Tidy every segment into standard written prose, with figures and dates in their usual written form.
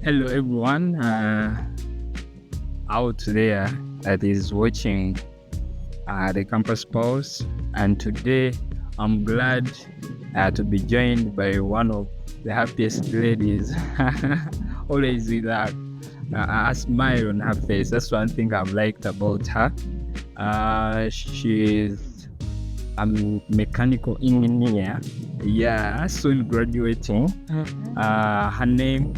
Hello, everyone out there that is watching the Campus Pulse. And today I'm glad to be joined by one of the happiest ladies, always with a smile on her face. That's one thing I've liked about her. She's a mechanical engineer, soon graduating. Her name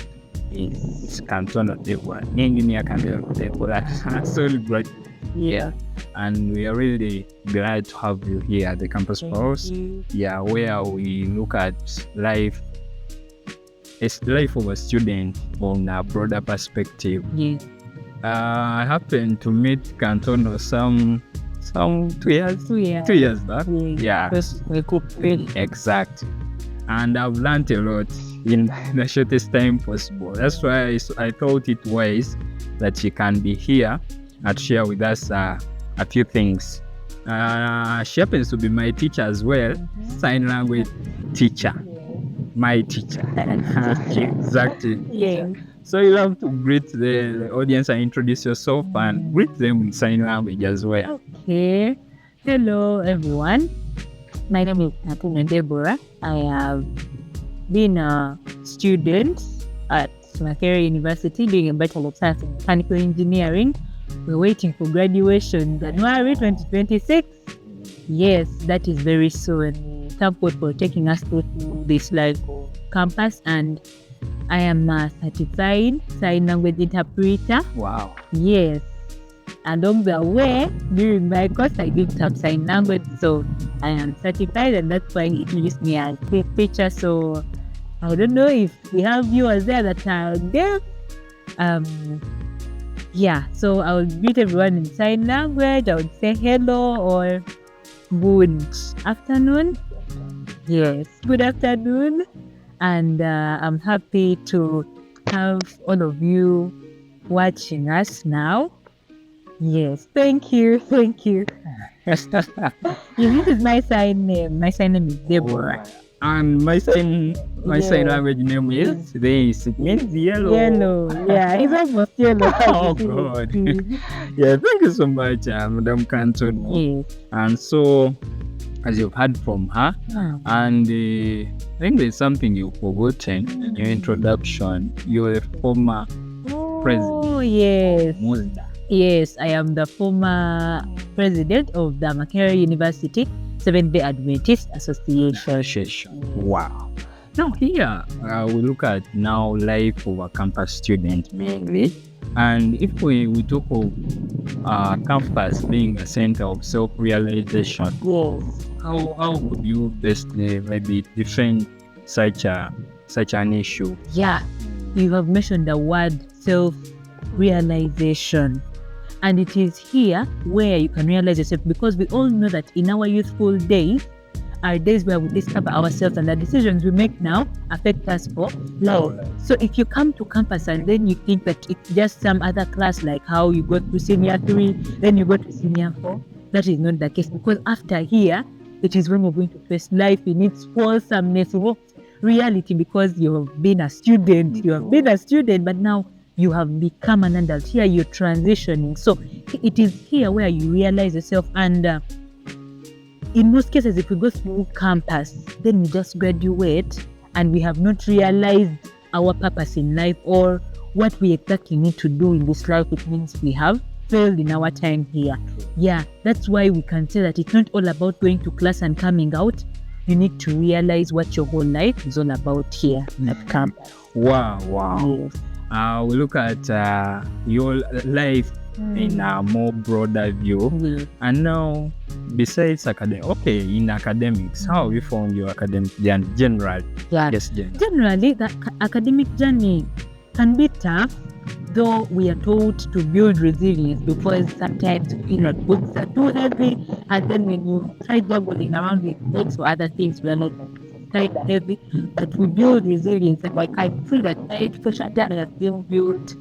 is Kantono Deborah, engineer Kantono Deborah, soon graduating. And we are really glad to have you here at the Campus Pulse. Where we look at life. It's life of a student from a broader perspective. I happened to meet Kantono some 2 years back. Exact. And I've learned a lot in the shortest time possible. That's why I thought it wise that she can be here and share with us a few things. She happens to be my teacher as well, sign language teacher. My teacher. Exactly. So you have to greet the audience and introduce yourself and greet them in sign language as well. Okay. Hello, everyone. My name is Kantono Deborah. I have been a student at Makerere University doing a Bachelor of Science in Mechanical Engineering. We're waiting for graduation January 2026. Yes, that is very soon. Thank God for taking us through this life campus, and I am a certified sign language interpreter. Wow. Yes. Along the way, during my course, I did some sign language, so I am certified, and that's why it gives me a quick picture. So I don't know if we have viewers there that are deaf. So I will greet everyone in sign language. I would say hello or good afternoon. Yes, good afternoon. And I'm happy to have all of you watching us now. Yes, thank you. This is my sign name. My sign name is Deborah. And my sign language name is this. It means yellow. It's almost yellow. Oh God. Thank you so much, Madam Kantono. Yes. And so, as you've heard from her, and I think there's something you've forgotten in your introduction. You're a former president. Oh, yes. Yes, I am the former president of the Makerere University Seventh-day Adventist Association. Wow. Now here, we look at now life of a campus student mainly. And if we talk of campus being a center of self-realization, how would you best maybe define such an issue? You have mentioned the word self-realization. And it is here where you can realize yourself, because we all know that in our youthful days are days where we discover ourselves, and the decisions we make now affect us for life. So if you come to campus and then you think that it's just some other class, like how you go to senior 3, then you go to senior 4, that is not the case, because after here, it is when you're going to face life in its wholesomeness, reality, because you have been a student. But now you have become an adult. Here you're transitioning. So it is here where you realize yourself. And in most cases, if we go through campus, then we just graduate and we have not realized our purpose in life or what we exactly need to do in this life. It means we have failed in our time here. That's why we can say that it's not all about going to class and coming out. You need to realize what your whole life is all about here at campus. Wow. Yes. We look at your life in a more broader view. And now, besides in academics, how have you found your academic journey generally? Generally, the academic journey can be tough, though we are taught to build resilience, because sometimes books are too heavy, and then when you try juggling around with books or other things, we are not quite heavy, but we build resilience. And I feel that my education journey has been built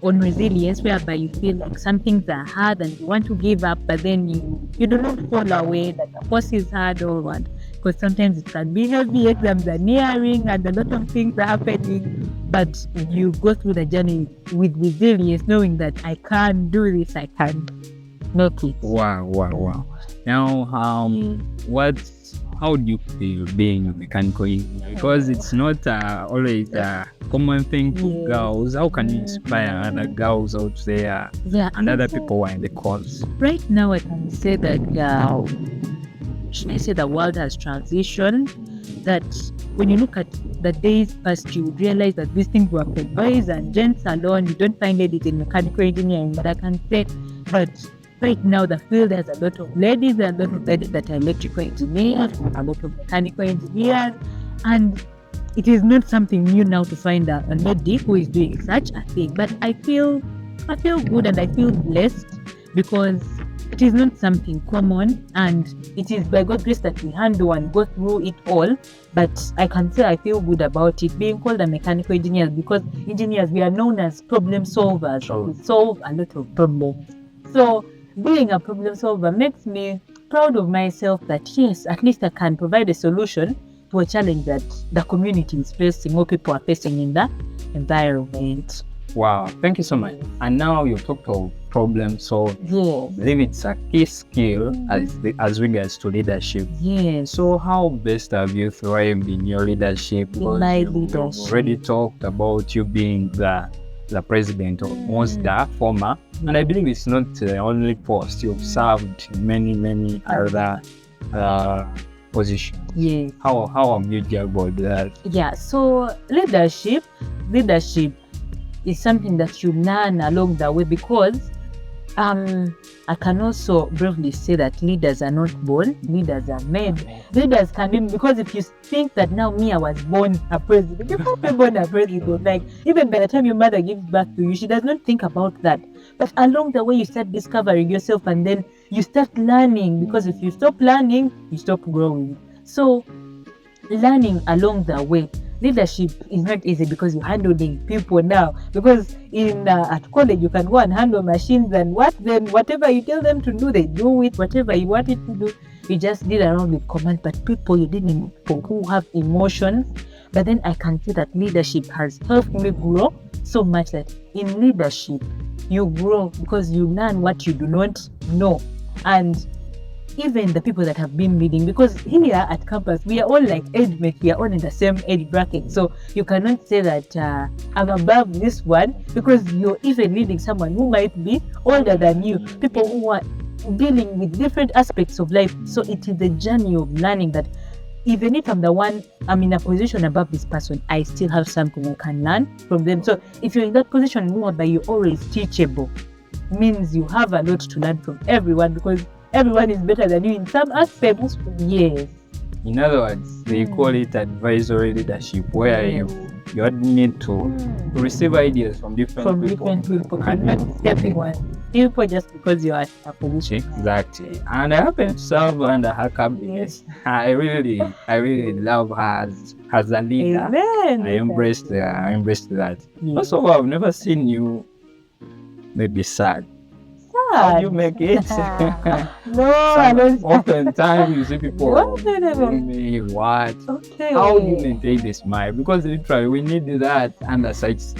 on resilience, whereby you feel like some things are hard and you want to give up, but then you do not fall away, that the course is hard or what, because sometimes it can be heavy, exams are nearing and a lot of things are happening. but you go through the journey with resilience, knowing that I can do this, I can make it. Wow. Now, how do you feel being a mechanical engineer? Because it's not always a common thing for girls. How can you inspire other girls out there and other people who are in the course? Right now, I can say that should I say the world has transitioned, that when you look at the days past, you realize that these things were for boys and gents alone. You don't find it in mechanical engineering, but I can say, but right now the field has a lot of ladies, and a lot of ladies that are electrical engineers, a lot of mechanical engineers, and it is not something new now to find a lady who is doing such a thing. But I feel good and I feel blessed because it is not something common, and it is by God's grace that we handle and go through it all. But I can say I feel good about it being called a mechanical engineer, because engineers, we are known as problem solvers. We solve a lot of problems. So being a problem solver makes me proud of myself that yes, at least I can provide a solution to a challenge that the community is facing or people are facing in the environment. Wow, thank you so much. And now you talked of problem solving. Yeah. I believe it's a key skill as regards to leadership. Yes. So how best have you thrived in your leadership? In my You've leadership. already talked about you being the president, or almost the former. And I believe it's not the only post. You've served many other positions. Yes. How have you juggled that? Yeah. So leadership is something that you learn along the way, because I can also briefly say that leaders are not born, leaders are made. Leaders can be, because if you think that now I was born a president, you can't be born a president. Like, even by the time your mother gives birth to you, she does not think about that. But along the way, you start discovering yourself, and then you start learning, because if you stop learning, you stop growing. So learning along the way. Leadership is not easy because you're handling people now. Because at college you can go and handle machines, and whatever you tell them to do, they do it. Whatever you want it to do, you just did around with command. But people, you didn't, people who have emotions. But then I can see that leadership has helped me grow so much that in leadership you grow because you learn what you do not know. And even the people that have been leading, because here at campus we are all like age mates, we are all in the same age bracket, so you cannot say that I'm above this one, because you're even leading someone who might be older than you, people who are dealing with different aspects of life. So it is the journey of learning that even if I'm in a position above this person, I still have something I can learn from them. So if you're in that position more, but you're always teachable, means you have a lot to learn from everyone, because everyone is better than you in some aspects. Yes. In other words, they call it advisory leadership, where you need to receive ideas from different people. And not everyone. People just because you are at a position. Exactly. And I happen to serve under her cabinet. Yes. I really love her as a leader. Amen. I embraced that. Yes. Also, I've never seen you maybe sad. How do you make it? No, I don't. Oftentimes you see people Whatever. me what? Okay. How do you maintain the smile? Because literally we need that under such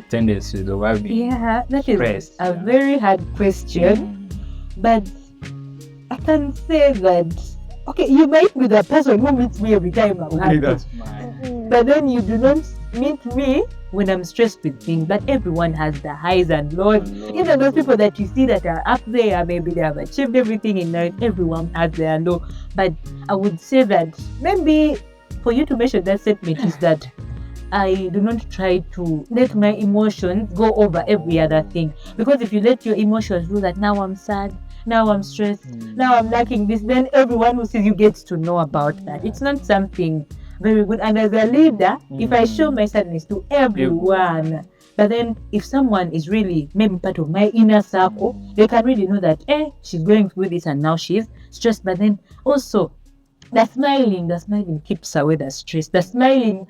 tendencies of having Yeah, that stress. is a very hard question, but I can say that, okay, you might be the person who meets me every time I'm happy, That smile. but then you do not meet me when I'm stressed with things. But everyone has the highs and lows. Even those people that you see that are up there, maybe they have achieved everything in life, everyone has their low. But I would say that maybe for you to mention that statement is that I do not try to let my emotions go over every other thing. Because if you let your emotions do that, now I'm sad, now I'm stressed, now I'm lacking this, then everyone who sees you gets to know about that. It's not something very good. And as a leader, if I show my sadness to everyone, but then if someone is really maybe part of my inner circle, they can really know that she's going through this and now she's stressed. But then also the smiling keeps away the stress. The smiling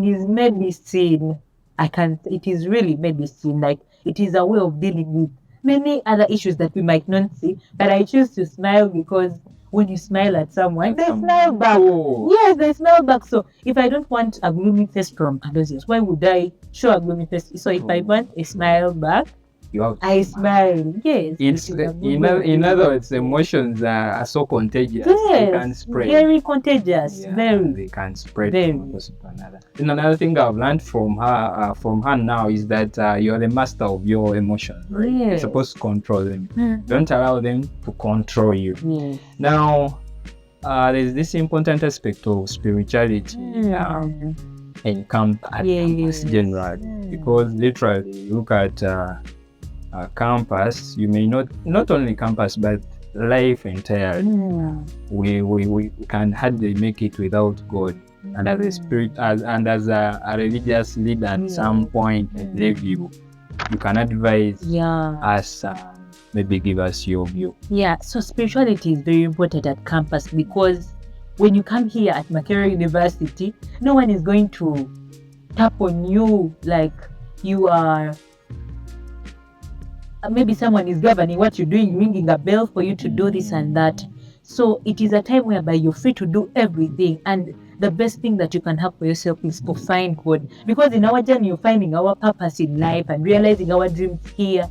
is medicine. It is really medicine. Like, it is a way of dealing with many other issues that we might not see. But I choose to smile because when you smile at someone, they Some- smile back. Oh. Yes, they smile back. So if I don't want a gloomy face from Aloysius, why would I show a gloomy face? So if I want a smile back, You have to I smile. Yes. It's it is a good in, way of in doing other it. words, emotions are so contagious. They can Yes, spread. very contagious. Yeah, Very. they can spread Very. from one person to another. And another thing I've learned from her now is that you're the master of your emotions. Right? You're Yes. supposed to control them. Mhm. Don't allow them to control you. Yes. Now, there's this important aspect of spirituality in campus generally, because literally look at campus. You may not only campus but life entirely. We can hardly make it without God. And as a spirit, and as a religious leader, at some point, you can advise us, maybe give us your view. Yeah, so spirituality is very important at campus, because when you come here at Makerere University, no one is going to tap on you like you are. Maybe someone is governing what you're doing, ringing a bell for you to do this and that. So it is a time whereby you're free to do everything, and the best thing that you can have for yourself is to find God. Because in our journey, you're finding our purpose in life and realizing our dreams here.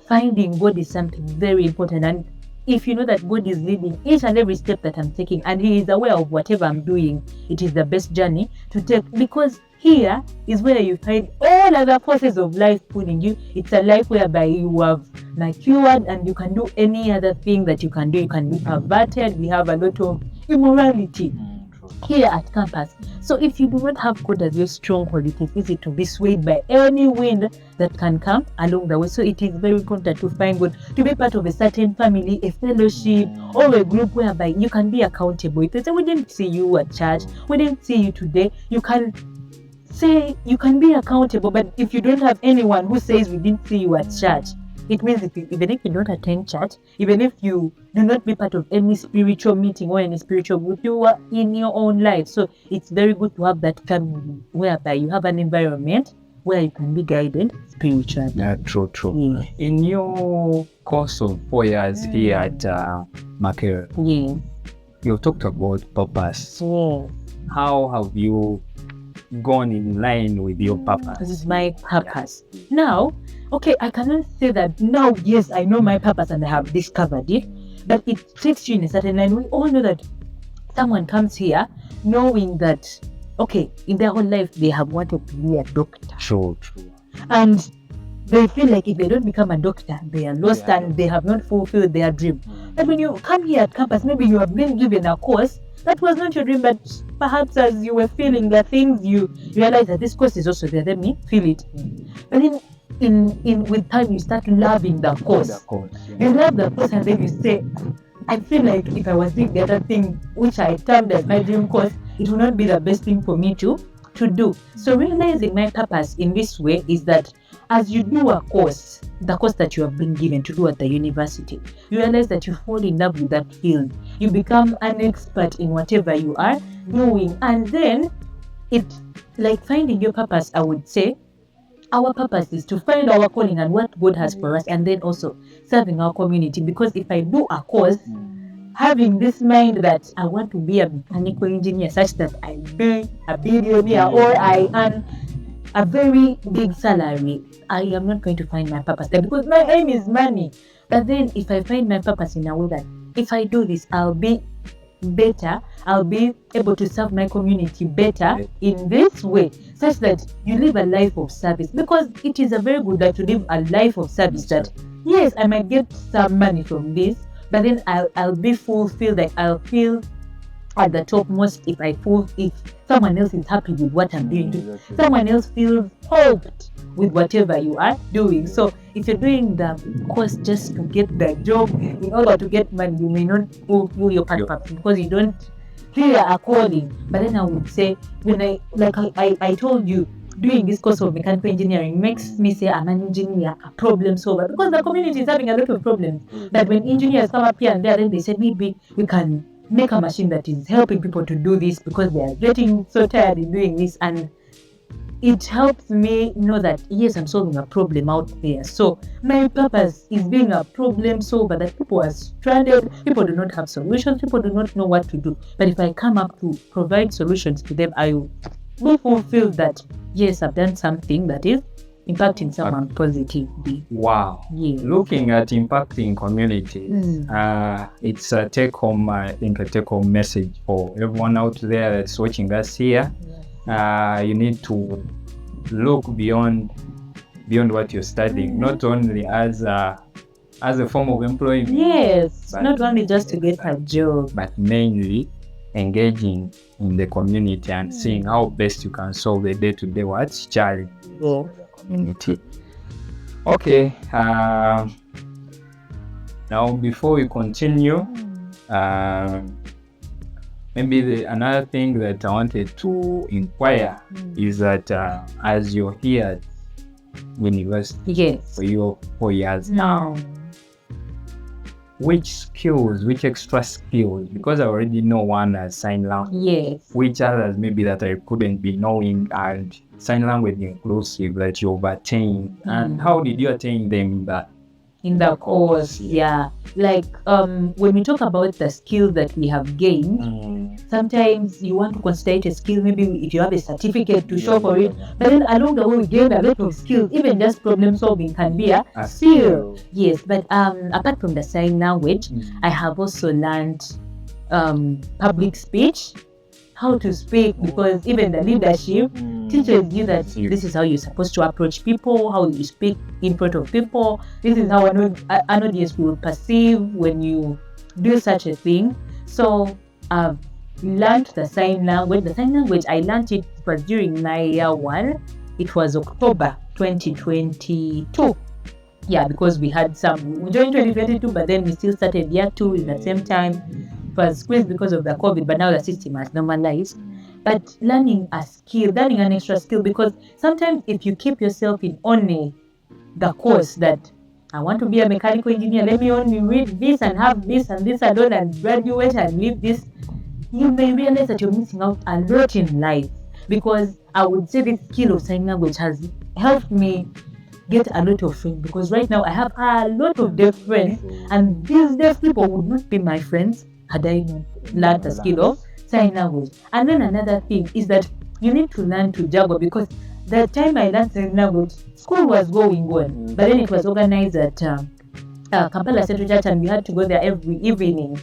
Finding God is something very important, and if you know that God is leading each and every step that I'm taking, and He is aware of whatever I'm doing, it is the best journey to take, because here is where you find all other forces of life pulling you. It's a life whereby you have matured and you can do any other thing that you can do. You can be perverted. We have a lot of immorality here at campus. So if you do not have God as your stronghold, it is easy to be swayed by any wind that can come along the way. So it is very important to find God, to be part of a certain family, a fellowship, or a group whereby you can be accountable. If they say, we didn't see you at church, we didn't see you today, you can say you can be accountable. But if you don't have anyone who says we didn't see you at church, it means even if you don't attend church, even if you do not be part of any spiritual meeting or any spiritual group, you are in your own life. So it's very good to have that family whereby you have an environment where you can be guided spiritually. Yeah, true. Yeah. In your course of 4 years here at Makerere, you talked about purpose. How have you gone in line with your purpose? This is my purpose. Now, okay, I cannot say that now, yes, I know my purpose and I have discovered it, but it takes you in a certain line. We all know that someone comes here knowing that, okay, in their whole life, they have wanted to be a doctor. True. And they feel like if they don't become a doctor, they are lost and they have not fulfilled their dream. But when you come here at campus, maybe you have been given a course that was not your dream, but perhaps as you were feeling the things, you realize that this course is also there. Let me feel it. And then in with time, you start loving the course. You love the course, and then you say, I feel like if I was doing the other thing, which I termed as my dream course, it would not be the best thing for me to do. So realizing my purpose in this way is that as you do a course, the course that you have been given to do at the university, you realize that you fall in love with that field. You become an expert in whatever you are doing. And then it's like finding your purpose. I would say our purpose is to find our calling and what God has for us, and then also serving our community. Because if I do a course, having this mind that I want to be a mechanical engineer such that I be a billionaire or I earn a very big salary, I am not going to find my purpose there, because my aim is money. But then if I find my purpose in a way that if I do this, I'll be better, I'll be able to serve my community better in this way, such that you live a life of service. Because it is a very good that to live a life of service, that yes, I might get some money from this, but then I'll be fulfilled. Like I'll feel at the topmost if someone else is happy with what I'm doing. Someone else feels hoped with whatever you are doing. So if you're doing the course just to get the job in order to get money, you may not fulfill your purpose because you don't feel a calling. But then I would say, when I told you, doing this course of mechanical engineering makes me say I'm an engineer, a problem solver, because the community is having a lot of problems. That when engineers come up here and there, then they said maybe we can make a machine that is helping people to do this because they are getting so tired in doing this. And it helps me know that yes, I'm solving a problem out there. So my purpose is being a problem solver, that people are stranded, people do not have solutions, people do not know what to do. But if I come up to provide solutions to them, I will fulfill that yes, I've done something that is impacting someone positively. Wow. Yeah. Looking at impacting communities, it's a take-home, I think, a take-home message for everyone out there that's watching us here. You need to look beyond what you're studying, not only as a form of employment. Yes, not only just to get a job, but mainly engaging in the community and seeing how best you can solve the day-to-day challenge for the community. Okay. Now, before we continue, maybe another thing that I wanted to inquire is that as you're here at university yes, for your 4 years now, which extra skills, because I already know one as sign language, yes, which others maybe that I couldn't be knowing, and sign language inclusive that you've attained, and how did you attain them in the course? Yeah, like when we talk about the skills that we have gained, sometimes you want to consider it a skill, maybe if you have a certificate to show for it, but then along the way we gain a lot of skills. Even just problem solving can be a skill. Yes, but apart from the sign language, I have also learned public speech, how to speak, because even the leadership teaches you that this is how you're supposed to approach people, how you speak in front of people. This is how an audience will perceive when you do such a thing. So I've learned the sign language. The sign language, I learned it was during my year 1. It was October 2022. Yeah, because we had we joined 2022, but then we still started year 2 in the same time. It was squeezed because of the COVID, but now the system has normalized. But learning a skill, learning an extra skill, because sometimes if you keep yourself in only the course that I want to be a mechanical engineer, let me only read this and have this and this alone and graduate and leave this, you may realize that you're missing out a lot in life. Because I would say this skill of sign language has helped me get a lot of friends, because right now I have a lot of deaf friends, and these deaf people would not be my friends had I not learned the skill of sign language. And then another thing is that you need to learn to juggle, because the time I learned sign language, school was going on, but then it was organized at Kampala Central Church, and we had to go there every evening,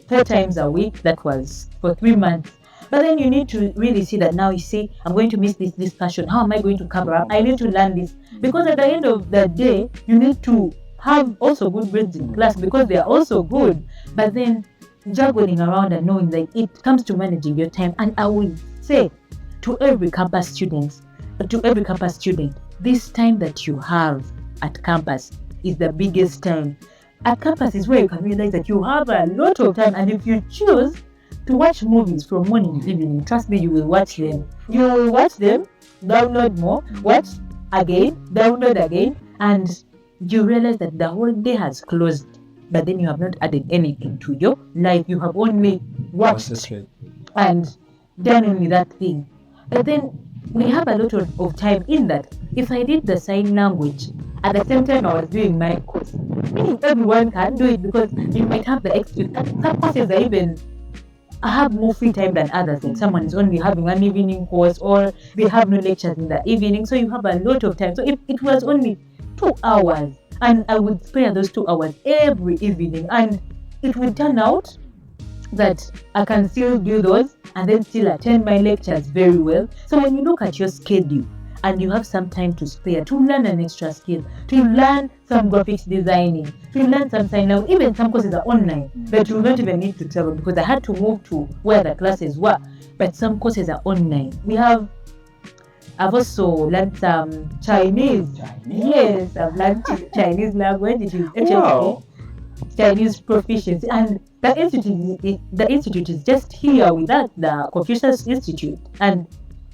4 times a week. That was for 3 months. But then you need to really see that now, you see, I'm going to miss this discussion. How am I going to cover up? I need to learn this. Because at the end of the day, you need to have also good grades in class, because they are also good. But then juggling around and knowing that it comes to managing your time. And I would say to every campus student, this time that you have at campus is the biggest time. At campus is where you can realize that you have a lot of time, and if you choose to watch movies from morning to evening, trust me, you will watch them. You will watch them, download more, watch again, download again, and you realize that the whole day has closed, but then you have not added anything to your life. You have only watched and done only that thing. But then we have a lot of time in that. If I did the sign language at the same time I was doing my course, everyone can do it, because you might have the excuse. Some courses are even have more free time than others. Like someone is only having an evening course, or they have no lectures in the evening, so you have a lot of time. So if it was only 2 hours, and I would spare those 2 hours every evening, and it would turn out that I can still do those and then still attend my lectures very well. So when you look at your schedule and you have some time to spare to learn an extra skill, to learn some graphics designing, to learn some sign language, even some courses are online that you don't even need to travel, because I had to move to where the classes were, but some courses are online. I've also learned some Chinese. Yes, I've learned Chinese language. It is actually Chinese proficiency, and the institute is just here with that, the Confucius Institute. And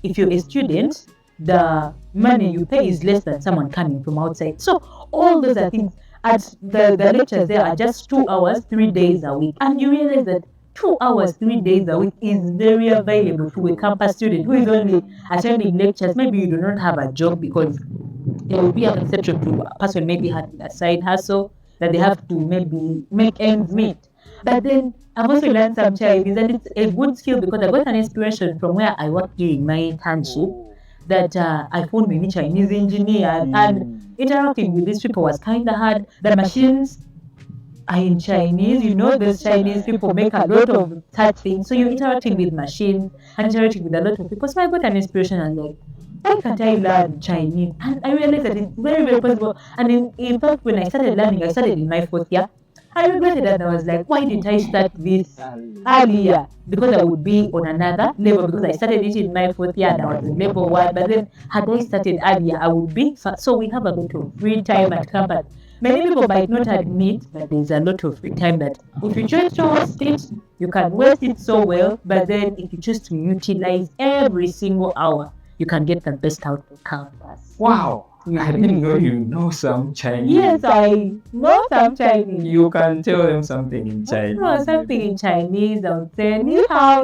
if you're a student, the money you pay is less than someone coming from outside. So all those are things. At the lectures there are just 2 hours, 3 days a week, and you realize that 2 hours, 3 days a week is very available to a campus student who is only attending lectures. Maybe you do not have a job, because there will be an exception to a person maybe having a side hustle that they have to maybe make ends meet. But then I've also learned some Chinese, and it's a good skill because I got an inspiration from where I worked during my internship, that I found many Chinese engineers, and interacting with these people was kind of hard. The machines are in Chinese, those Chinese people make a lot of such things. So you're interacting with machines and interacting with a lot of people. So I got an inspiration and like, why can't I learn Chinese? And I realized that it's very, very possible. And in fact, when I started learning, I started in my 4th year. I regretted that. I was like, why didn't I start this earlier? Because I would be on another level, because I started it in my 4th year and I was in level 1. But then had I started earlier, I would be. So we have a lot of free time at campus. Many people might not admit that there's a lot of free time that if you choose to waste it, you can waste it so well. But then if you choose to utilize every single hour, you can get the best out of campus. Wow. I didn't know you know some Chinese. Yes, I know some Chinese. You can tell them something in Chinese. No, something in Chinese. I would say ni hao,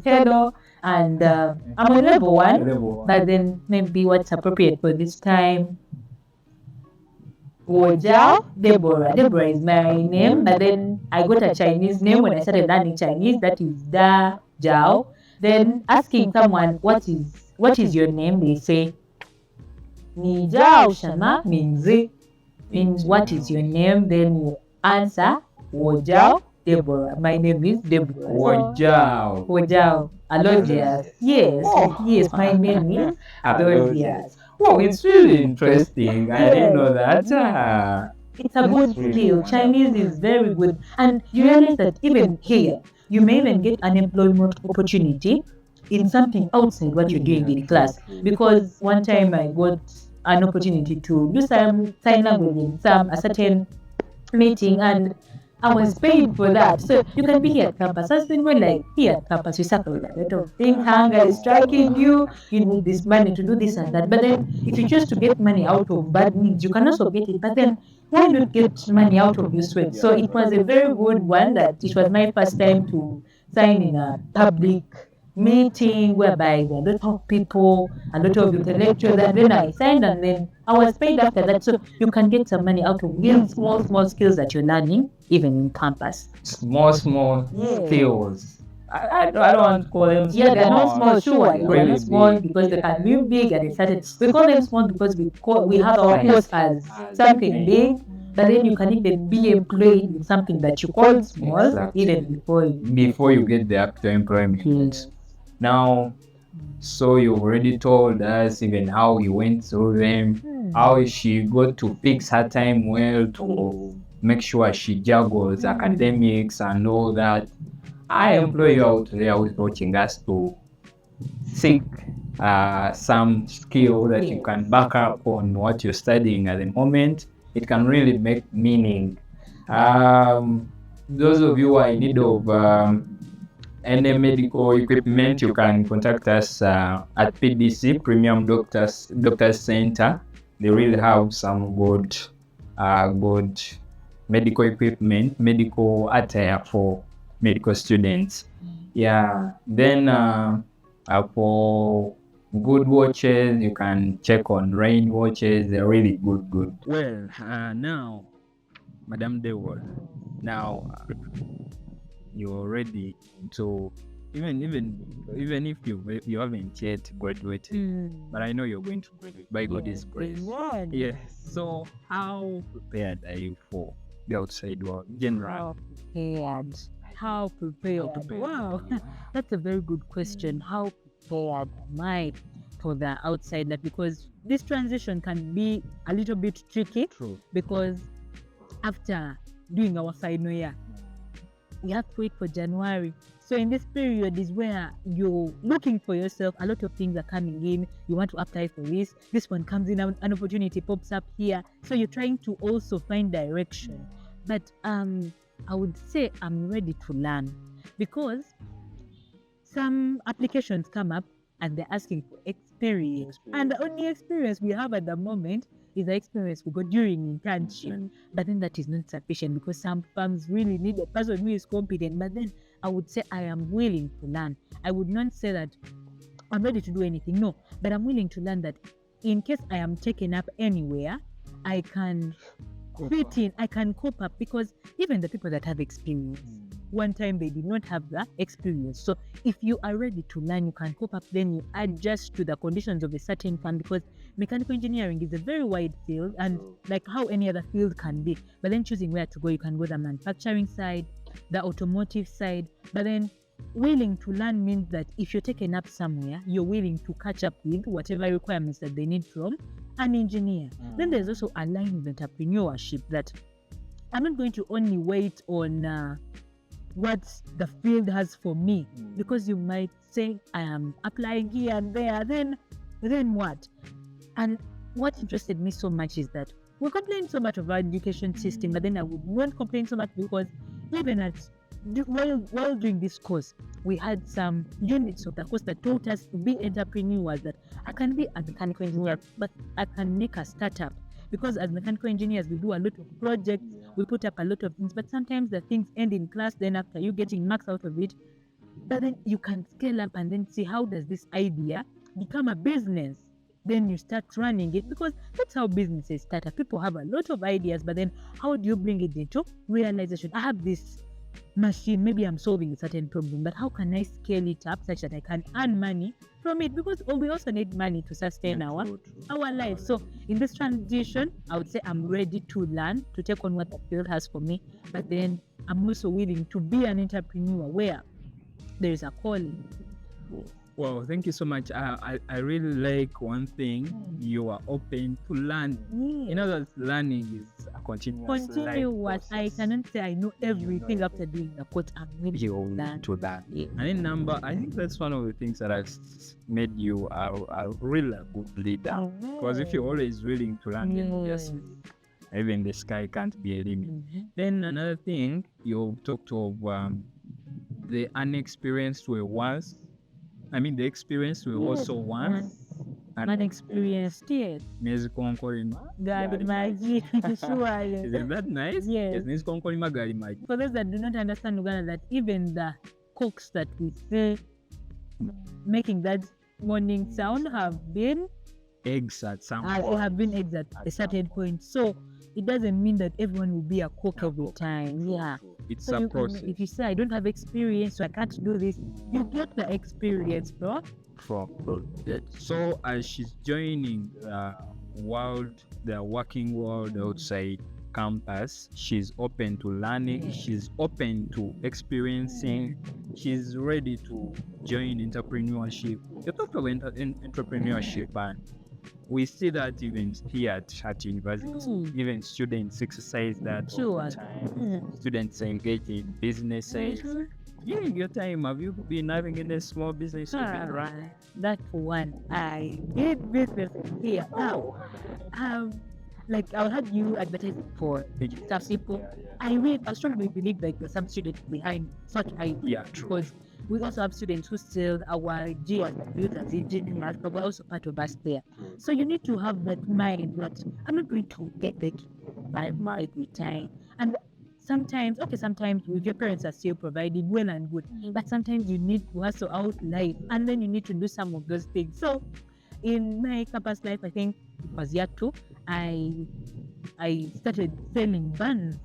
hello, and I'm on level 1. But then maybe what's appropriate for this time? Wojiao Deborah. Deborah is my name, but then I got a Chinese name when I started learning Chinese. That is Da Jiao. Then asking someone what is your name, they say Ni Jiao Shama means what is your name. Then you answer Wojiao Deborah. My name is Deborah. Wojiao. Alodias. Yes, my name is Alodias. Wow, it's really interesting. I didn't know that. It's a good skill. Chinese is very good. And you realize that even here, you may even get an employment opportunity in something outside what you're doing in class. Because one time I got an opportunity to do some sign language in a certain meeting, and I was paid for that. So you can be here at campus. As been when like here at campus, you suffer with a lot of things, hunger is striking you, you need this money to do this and that. But then if you choose to get money out of bad means, you can also get it. But then why not get money out of your sweat? So it was a very good one, that it was my first time to sign in a public meeting whereby there are a lot of people, a lot of intellectuals, and then I signed and then I was paid after that. So you can get some money out of these small skills that you're learning even in campus. Small skills. I don't want to call them small. Yeah, they're not small, sure. Really They're not small because they can be big, and they started. We call them small because we have our course as something big. But then you can even be employed in something that you call small, Exactly. even before you get the actual employment. Yes. Now, so you already told us even how you went through them, how she got to fix her time well to make sure she juggles academics and all that. I employ you out there who's watching us to seek some skill that you can back up on what you're studying at the moment. It can really make meaning. Those of you who are in need of any medical equipment, you can contact us at PDC Premium Doctors Center. They really have some good medical equipment, medical attire for medical students. Yeah. Then for good watches, you can check on Rain watches. They're really good. Well, now, Madam Deborah, now you're ready to even if you haven't yet graduated, but I know you're going to graduate by God's grace. Yes. So how prepared are you for the outside world, general? How prepared? Wow, that's a very good question. How prepared am I for the outside life? Because this transition can be a little bit tricky. True. Because after doing our final year, we have to wait for January. So in this period is where you're looking for yourself. A lot of things are coming in. You want to apply for this. This one comes in, an opportunity pops up here. So you're trying to also find direction. But I would say I'm ready to learn, because some applications come up and they're asking for experience. And the only experience we have at the moment is the experience we got during internship. But then that is not sufficient, because some firms really need a person who is competent. But then I would say I am willing to learn. I would not say that I'm ready to do anything. No, but I'm willing to learn that in case I am taken up anywhere, I can fit in, I can cope up, because even the people that have experience, one time they did not have that experience. So if you are ready to learn, you can cope up, then you adjust to the conditions of a certain firm, because mechanical engineering is a very wide field, and like how any other field can be. But then choosing where to go, you can go the manufacturing side, the automotive side, but then willing to learn means that if you're taken up somewhere, you're willing to catch up with whatever requirements that they need from an engineer. Then there's also a line of entrepreneurship that I'm not going to only wait on what the field has for me, because you might say I am applying here and there, then what? And what interested me so much is that we complain so much of our education system, but then I would not complain so much because even while doing this course, we had some units of the course that taught us to be entrepreneurs, that I can be a mechanical engineer, but I can make a startup. Because as mechanical engineers, we do a lot of projects, we put up a lot of things, but sometimes the things end in class, then after you getting marks out of it, but then you can scale up and then see how does this idea become a business. Then you start running it, because that's how businesses start. People have a lot of ideas, but then how do you bring it into realization? I have this machine, maybe I'm solving a certain problem, but how can I scale it up such that I can earn money from it? Because we also need money to sustain our life. So in this transition, I would say I'm ready to learn, to take on what the field has for me, but then I'm also willing to be an entrepreneur where there is a calling. Well, thank you so much. I really like one thing, you are open to learn. You know that learning is a continuous I cannot say I know everything after doing the course. I'm really learn to that. And in number, I think that's one of the things that has made you a really good leader. Because if you're always willing to learn, then yes, even the sky can't be a limit. Then another thing, you talked of the unexperienced were once. I mean, the experience we also want. Unexperienced, yes. Miezi konkolima. Gari maji, sure. Isn't that nice? Yes. Miezi konkolima gari maji. For those that do not understand Uganda, that even the cooks that we see making that morning sound have been eggs at some point. Or have been eggs at a certain point. So it doesn't mean that everyone will be a cook every time. Yeah. It's so a process. If you say I don't have experience, so I can't do this, you get the experience, bro. So as she's joining the working world outside campus, she's open to learning, she's open to experiencing, she's ready to join entrepreneurship. You talked about entrepreneurship, and we see that even here at university, even students exercise that all the time. Students engage in businesses. During your time, have you been having any small business? Right. That for one, I did business here. Like I had you advertising for staff people. I strongly believe like there's some students behind such ideas. True. Because we also have students who sell our GS computers, engineers, but we're also part of us there. So you need to have that mind that I'm not going to get the by every time. And sometimes if your parents are still providing, well and good, but sometimes you need to hustle out life, and then you need to do some of those things. So in my campus life, I think it was year 2, I started selling buns.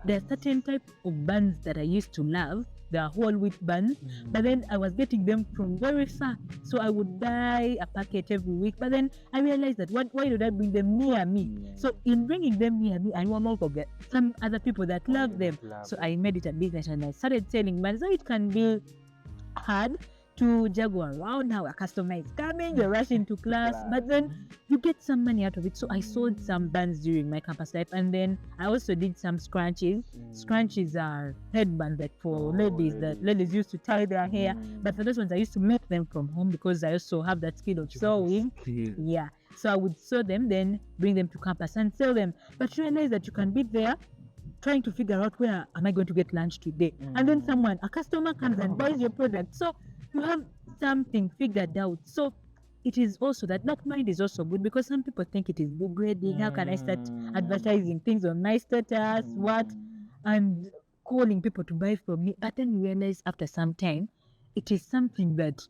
There are certain type of buns that I used to love, the whole wheat buns, but then I was getting them from very far. So I would buy a packet every week, but then I realized that why did I bring them near me? So in bringing them near me, I want to get some other people that love them. So I made it a business and I started selling buns. So it can be hard to juggle around how a customer is coming, you're rushing to class, but then you get some money out of it. So I sold some buns during my campus life, and then I also did some scrunchies. Scrunchies are headbands like for ladies that ladies used to tie their hair, but for those ones I used to make them from home because I also have that skill of sewing. Yeah, so I would sew them, then bring them to campus and sell them. But you realize that you can be there trying to figure out where am I going to get lunch today, and then a customer comes and buys your product. So you have something figured out. So it is also that mind is also good, because some people think it is degrading. How can I start advertising things on my status? What? And calling people to buy from me, but then you realize after some time, it is something that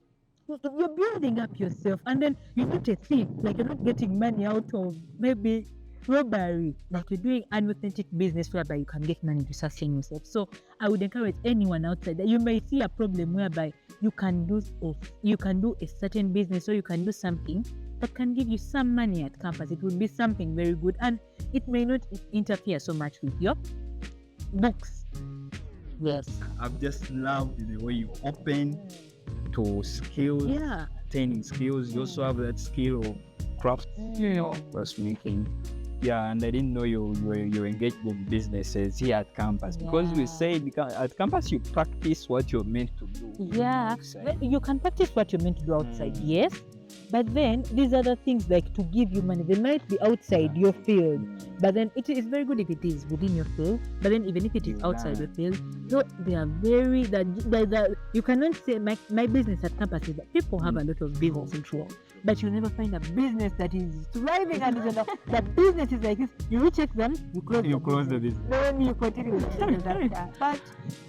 you're building up yourself, and then you're not a thief, like you're not getting money out of maybe robbery, like you're doing an authentic business whereby you can get money to sustain yourself. So I would encourage anyone outside that you may see a problem whereby you can do a certain business, or you can do something that can give you some money at campus. It would be something very good, and it may not interfere so much with your books. Yes, I've just loved the way you open to skills, attaining skills. You also have that skill of craft, making. Yeah, and I didn't know you engaged in businesses here at campus, because we say at campus you practice what you're meant to do. Yeah, you can practice what you're meant to do outside, yes. But then these other things, like to give you money, they might be outside your field. But then it is very good if it is within your field. But then even if it is outside your field, so they are very that you cannot say my business at campus is that people have a lot of business control. But you never find a business that is thriving and is that business is like this. You recheck them, you close the business. Then you continue with that. But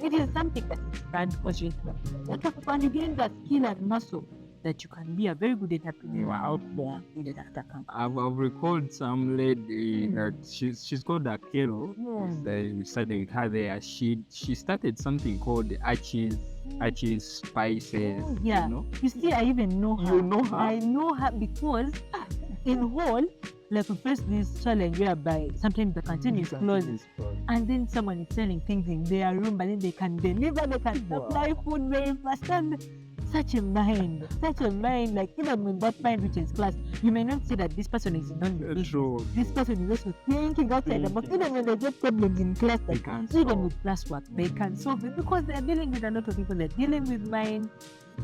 it is something that is brand conscious. And you gain that skill and muscle that you can be a very good entrepreneur out there in the data campus. I've recalled some lady that she's called Akelo. We started with her there. She started something called Archie's Spices. Yeah. You see, I even know her. You know her? I know her because in hall, like we face this challenge whereby sometimes the canteen is closed, and then someone is selling things in their room, but then they can deliver, they can supply food very fast. And such a mind, like even with that mind which is class, you may not see that this person is not the business. This person is also thinking outside the box. Even when they get problems in class, even with classwork, they can solve it because they are dealing with a lot of people. They're dealing with mind.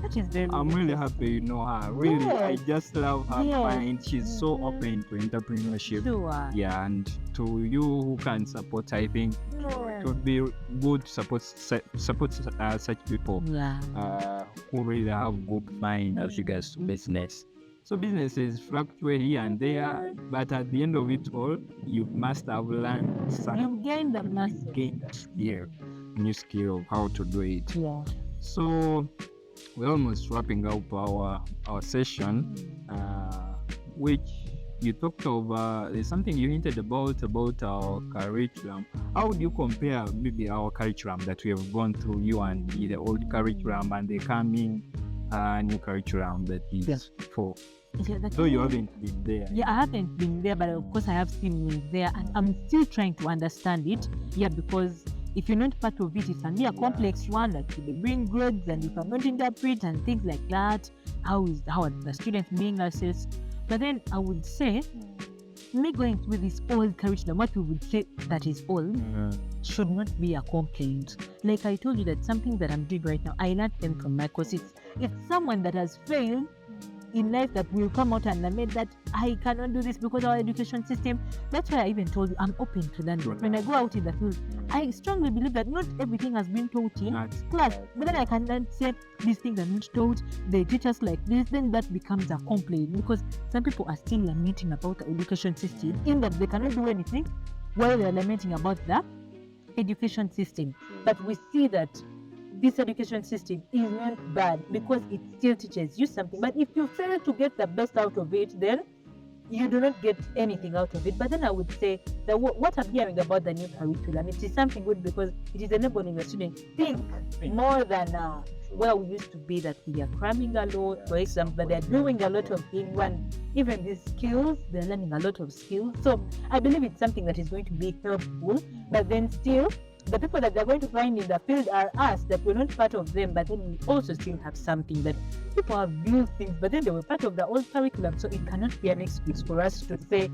That is very I'm really happy you know her. Really, I just love her mind. She's so open to entrepreneurship. Sure. Yeah, and to you who can support, I think it would be good to support such people who really have good mind as regards to business. So businesses fluctuate here and there, but at the end of it all, you must have learned something. You've gained the master. Gained that skill, new skill of how to do it. Yeah. So we're almost wrapping up our session, which you talked of. There's something you hinted about our curriculum. How would you compare maybe our curriculum that we have gone through, you and the old curriculum, and the coming new curriculum that is for? So you haven't been there. Yeah, I haven't been there, but of course I have seen me there, and I'm still trying to understand it. Yeah, because if you're not part of it, it can be a complex one, like they bring grades and you cannot interpret and things like that. How are the students being assessed? But then I would say, me going through this old curriculum, what we would say that is old, should not be a complaint. Like I told you, that something that I'm doing right now, I learned them from my course. It's someone that has failed in life that will come out and admit that I cannot do this because our education system. That's why I even told you I'm open to learn. When I go out in the field, I strongly believe that not everything has been taught in class. But then I can then say these things are not taught, they teach us like this, then that becomes a complaint because some people are still lamenting about the education system in that they cannot do anything while they're lamenting about the education system. But we see that this education system is not bad because it still teaches you something. But if you fail to get the best out of it, then you do not get anything out of it. But then I would say that what I'm hearing about the new curriculum, it is something good because it is enabling the students think more than where we used to be, that we are cramming a lot, for example, that they're doing a lot of things, and even these skills, they're learning a lot of skills. So I believe it's something that is going to be helpful, but then still, the people that they're going to find in the field are us, that we're not part of them, but then we also still have something that people have built things, but then they were part of the old curriculum, so it cannot be an excuse for us to say,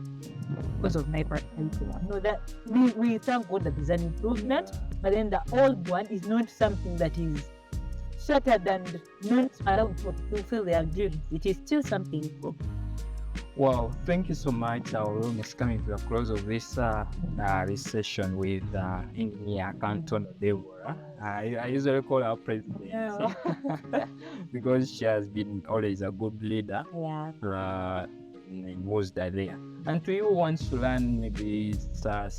because of my curriculum. No, that we thank God that there's an improvement, but then the old one is not something that is shattered and not allowed to fulfill their dreams. It is still something. Wow, thank you so much. Our room is coming to the close of this session with Engineer Kantono Deborah. I usually call her president because she has been always a good leader in most there. And to you who wants to learn maybe sign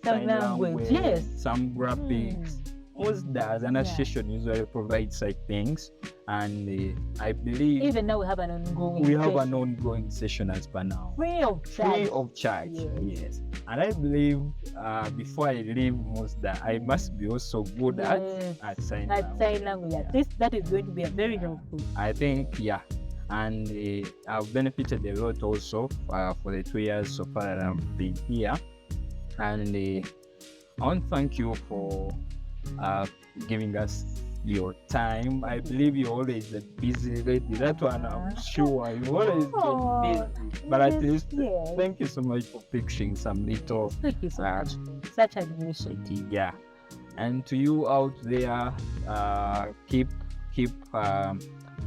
language, some graphics, most as an association usually provides such things, and I believe Even now we have an ongoing session as per now. free of charge. Yes. And I believe before I leave Musda, I must be also good at sign language. Yeah. At least that is going to be a very helpful. I think, yeah. And I've benefited a lot also for the 2 years so far that I've been here. And I want to thank you for giving us your time. I believe you're always a busy lady. That one I'm sure you always been busy. But at least thank you so much for fixing some little Thank you so much. Such admission. Yeah. And to you out there, keep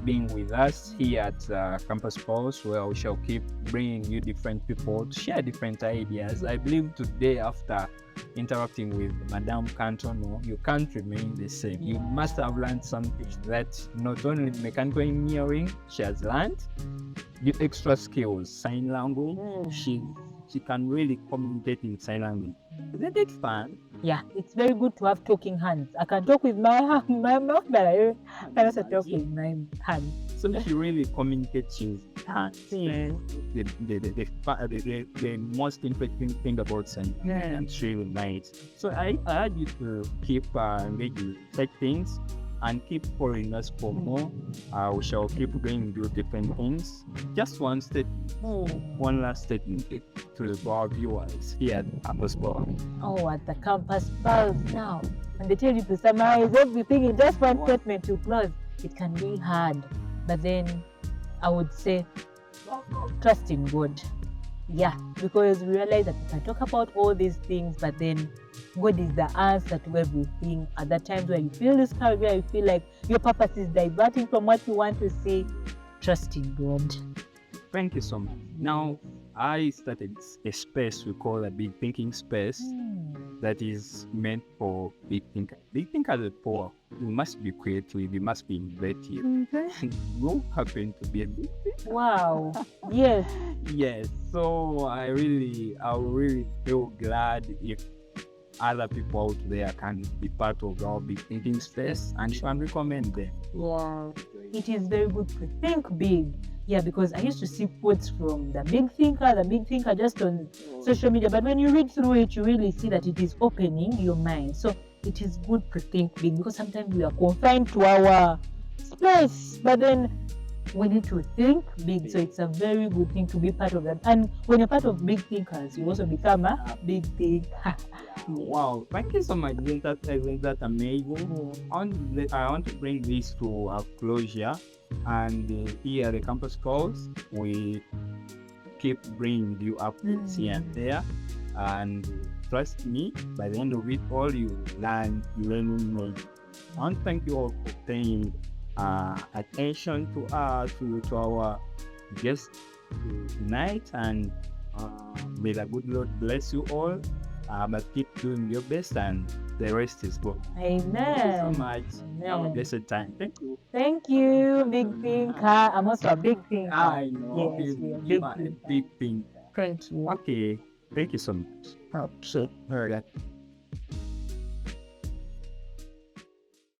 being with us here at Campus Pulse, where we shall keep bringing you different people to share different ideas. I believe today, after interacting with Madame Kantono, you can't remain the same. You must have learned something that not only mechanical engineering she has learned, the extra skills, sign language. She can really communicate in sign language. Isn't it fun? Yeah, it's very good to have talking hands. I can talk with my mouth, but I can also talk with my hands. So she really communicates with hands. The most interesting thing about sign language, it's really nice. So I urge you to keep engaging with such things and keep following us for more. We shall keep going to do different things. Just one last statement to our viewers here at Campus Pulse. Oh, at the Campus Pulse now. And they tell you to summarize everything in just one statement to close. It can be hard, but then I would say trust in God. Yeah, because we realize that we can talk about all these things, but then God is the answer to everything. At the times where you feel discouraged, where you feel like your purpose is diverting from what you want to say, trust in God. Thank you so much. Now, I started a space we call a big thinking space that is meant for big thinkers. Big thinkers are poor. You must be creative, you must be innovative. You happen to be a big thinker. Wow. Yes. Yes. So I really feel glad if other people out there can be part of our big thinking space, and you can recommend them. Wow. It is very good to think big. Yeah, because I used to see quotes from the big thinker just on social media. But when you read through it, you really see that it is opening your mind. So it is good to think big, because sometimes we are confined to our space. But then we need to think big. So it's a very good thing to be part of that. And when you're part of big thinkers, you also become a big thinker. Wow, thank you so much. Isn't that amazing? I want to bring this to a closure. And here at the Campus Pulse, we keep bringing you updates here and there. And trust me, by the end of it all, you learn more. I want to thank you all for paying attention to our guest tonight, and may the good Lord bless you all. But keep doing your best, and the rest is good. Amen. Thank you so much. Have a blessed time. Thank you. Thank you, big thinker. I'm also a big thinker. I know. Yes, You are a big thing. Thank you. Okay. Thank you so much. Okay. All right.